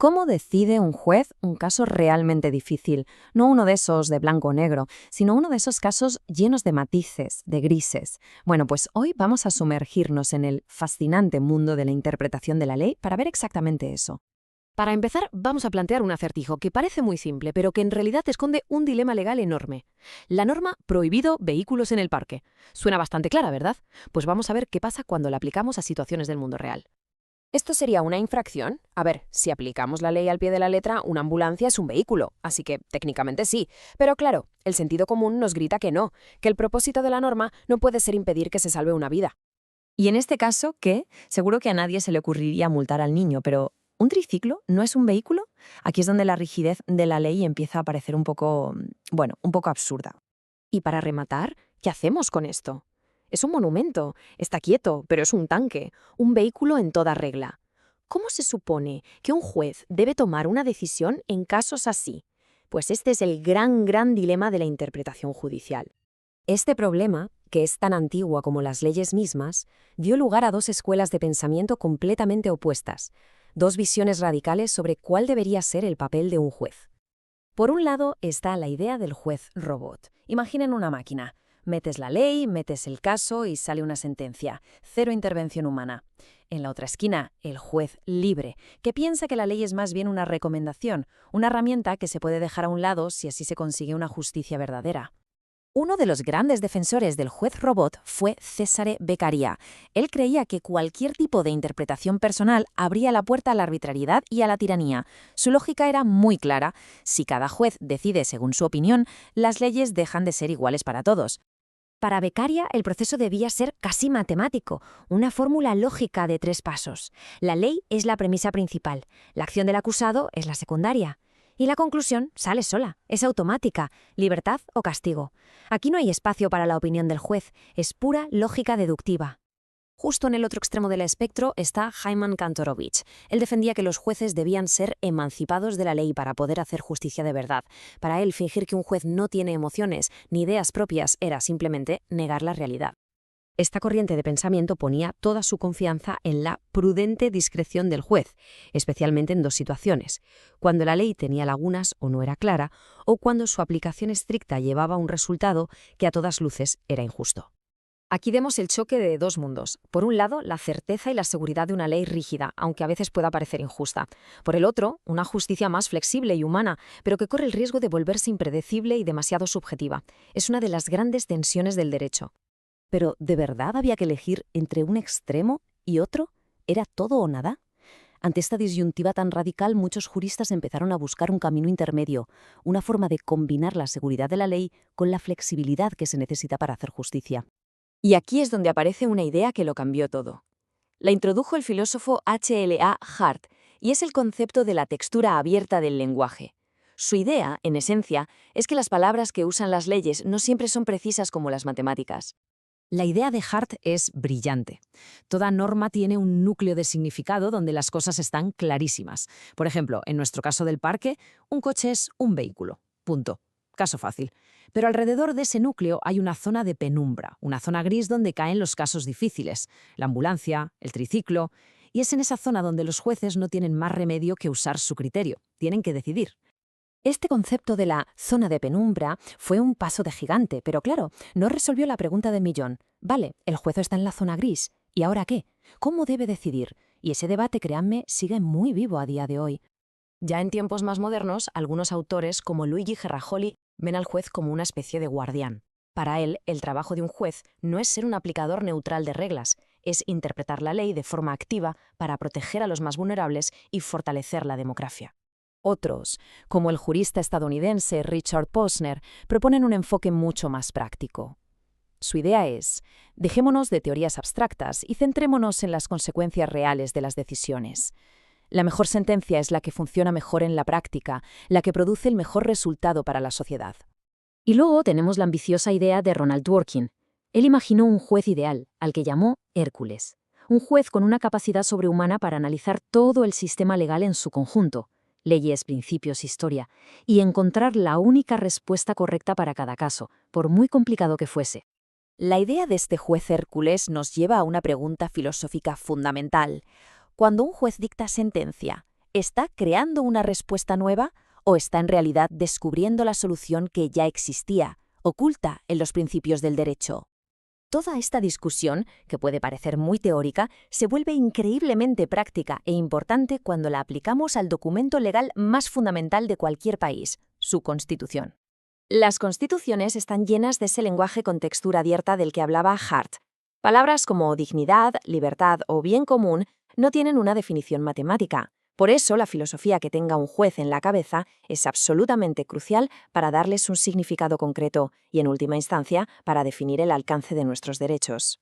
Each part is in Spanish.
¿Cómo decide un juez un caso realmente difícil? No uno de esos de blanco o negro, sino uno de esos casos llenos de matices, de grises. Bueno, pues hoy vamos a sumergirnos en el fascinante mundo de la interpretación de la ley para ver exactamente eso. Para empezar, vamos a plantear un acertijo que parece muy simple, pero que en realidad esconde un dilema legal enorme. La norma prohibido vehículos en el parque. Suena bastante clara, ¿verdad? Pues vamos a ver qué pasa cuando la aplicamos a situaciones del mundo real. ¿Esto sería una infracción? A ver, si aplicamos la ley al pie de la letra, una ambulancia es un vehículo, así que técnicamente sí. Pero claro, el sentido común nos grita que no, que el propósito de la norma no puede ser impedir que se salve una vida. Y en este caso, ¿qué? Seguro que a nadie se le ocurriría multar al niño, pero ¿un triciclo no es un vehículo? Aquí es donde la rigidez de la ley empieza a parecer un poco, bueno, un poco absurda. Y para rematar, ¿qué hacemos con esto? Es un monumento, está quieto, pero es un tanque, un vehículo en toda regla. ¿Cómo se supone que un juez debe tomar una decisión en casos así? Pues este es el gran dilema de la interpretación judicial. Este problema, que es tan antiguo como las leyes mismas, dio lugar a dos escuelas de pensamiento completamente opuestas, dos visiones radicales sobre cuál debería ser el papel de un juez. Por un lado está la idea del juez robot. Imaginen una máquina. Metes la ley, metes el caso y sale una sentencia. Cero intervención humana. En la otra esquina, el juez libre, que piensa que la ley es más bien una recomendación, una herramienta que se puede dejar a un lado si así se consigue una justicia verdadera. Uno de los grandes defensores del juez robot fue Cesare Beccaria. Él creía que cualquier tipo de interpretación personal abría la puerta a la arbitrariedad y a la tiranía. Su lógica era muy clara. Si cada juez decide según su opinión, las leyes dejan de ser iguales para todos. Para Beccaria, el proceso debía ser casi matemático, una fórmula lógica de 3 pasos. La ley es la premisa principal, la acción del acusado es la secundaria. Y la conclusión sale sola, es automática, libertad o castigo. Aquí no hay espacio para la opinión del juez, es pura lógica deductiva. Justo en el otro extremo del espectro está Hyman Kantorovich. Él defendía que los jueces debían ser emancipados de la ley para poder hacer justicia de verdad. Para él, fingir que un juez no tiene emociones ni ideas propias era simplemente negar la realidad. Esta corriente de pensamiento ponía toda su confianza en la prudente discreción del juez, especialmente en dos situaciones: cuando la ley tenía lagunas o no era clara, o cuando su aplicación estricta llevaba a un resultado que a todas luces era injusto. Aquí vemos el choque de dos mundos. Por un lado, la certeza y la seguridad de una ley rígida, aunque a veces pueda parecer injusta. Por el otro, una justicia más flexible y humana, pero que corre el riesgo de volverse impredecible y demasiado subjetiva. Es una de las grandes tensiones del derecho. Pero, ¿de verdad había que elegir entre un extremo y otro? ¿Era todo o nada? Ante esta disyuntiva tan radical, muchos juristas empezaron a buscar un camino intermedio, una forma de combinar la seguridad de la ley con la flexibilidad que se necesita para hacer justicia. Y aquí es donde aparece una idea que lo cambió todo. La introdujo el filósofo H.L.A. Hart, y es el concepto de la textura abierta del lenguaje. Su idea, en esencia, es que las palabras que usan las leyes no siempre son precisas como las matemáticas. La idea de Hart es brillante. Toda norma tiene un núcleo de significado donde las cosas están clarísimas. Por ejemplo, en nuestro caso del parque, un coche es un vehículo. Punto. Caso fácil. Pero alrededor de ese núcleo hay una zona de penumbra, una zona gris donde caen los casos difíciles, la ambulancia, el triciclo, y es en esa zona donde los jueces no tienen más remedio que usar su criterio, tienen que decidir. Este concepto de la zona de penumbra fue un paso de gigante, pero claro, no resolvió la pregunta del millón. Vale, el juez está en la zona gris, ¿y ahora qué? ¿Cómo debe decidir? Y ese debate, créanme, sigue muy vivo a día de hoy. Ya en tiempos más modernos, algunos autores, como Luigi Gerrajoli, ven al juez como una especie de guardián. Para él, el trabajo de un juez no es ser un aplicador neutral de reglas, es interpretar la ley de forma activa para proteger a los más vulnerables y fortalecer la democracia. Otros, como el jurista estadounidense Richard Posner, proponen un enfoque mucho más práctico. Su idea es: dejémonos de teorías abstractas y centrémonos en las consecuencias reales de las decisiones. La mejor sentencia es la que funciona mejor en la práctica, la que produce el mejor resultado para la sociedad. Y luego tenemos la ambiciosa idea de Ronald Dworkin. Él imaginó un juez ideal, al que llamó Hércules. Un juez con una capacidad sobrehumana para analizar todo el sistema legal en su conjunto, leyes, principios, historia, y encontrar la única respuesta correcta para cada caso, por muy complicado que fuese. La idea de este juez Hércules nos lleva a una pregunta filosófica fundamental. Cuando un juez dicta sentencia, ¿Está creando una respuesta nueva o está en realidad descubriendo la solución que ya existía, oculta en los principios del derecho? Toda esta discusión, que puede parecer muy teórica, se vuelve increíblemente práctica e importante cuando la aplicamos al documento legal más fundamental de cualquier país, su Constitución. Las constituciones están llenas de ese lenguaje con textura abierta del que hablaba Hart. Palabras como dignidad, libertad o bien común no tienen una definición matemática. Por eso, la filosofía que tenga un juez en la cabeza es absolutamente crucial para darles un significado concreto y, en última instancia, para definir el alcance de nuestros derechos.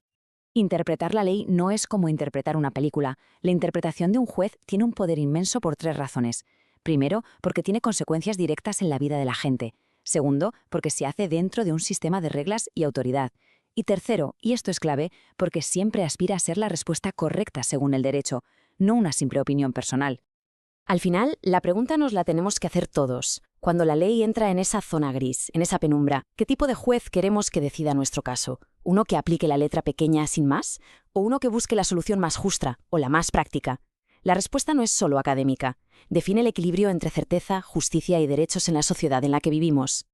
Interpretar la ley no es como interpretar una película. La interpretación de un juez tiene un poder inmenso por 3 razones. Primero, porque tiene consecuencias directas en la vida de la gente. Segundo, porque se hace dentro de un sistema de reglas y autoridad. Y tercero, y esto es clave, porque siempre aspira a ser la respuesta correcta según el derecho, no una simple opinión personal. Al final, la pregunta nos la tenemos que hacer todos. Cuando la ley entra en esa zona gris, en esa penumbra, ¿qué tipo de juez queremos que decida nuestro caso? ¿Uno que aplique la letra pequeña sin más? ¿O uno que busque la solución más justa o la más práctica? La respuesta no es solo académica. Define el equilibrio entre certeza, justicia y derechos en la sociedad en la que vivimos.